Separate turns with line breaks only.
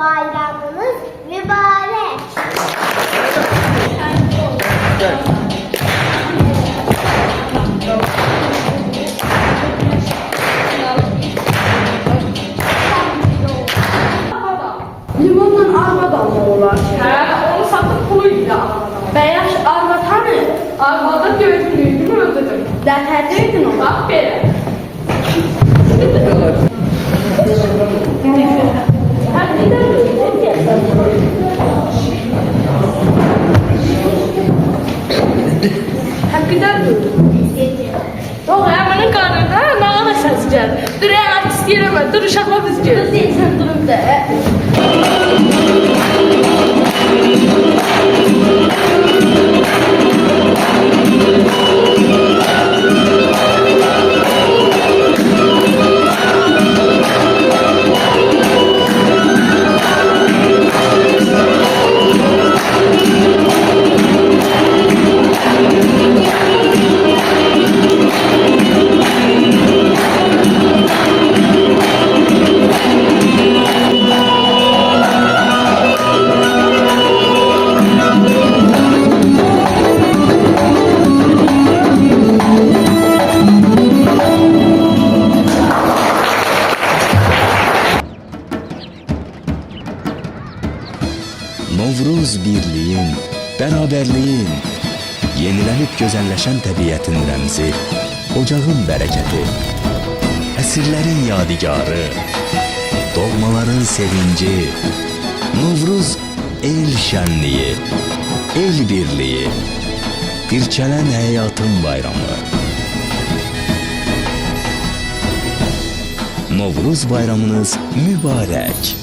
bayramınız mübarek.
Limonla arvadan mı olar?
Onu satıp puluyla.
Beyaz arvat hani?
Arvada gözlüğünü mü ödedim?
Dərhədəydin onu.
Bak böyle.
Həqiqdən
Yok ya bana karnında ne kadar ses geldi. Dur ya artist yerime dur uşakla biz
Qız
gel.
deyilsən durub da.
Novruz birliğin, beraberliğin, yenilenip güzelleşen təbiətin rəmzi, ocağın bərəkəti, əsrlərin yadigarı, doğmaların sevinci, Novruz el şənliyi, el birliği, dirçələn həyatın bayramı. Novruz bayramınız mübarək.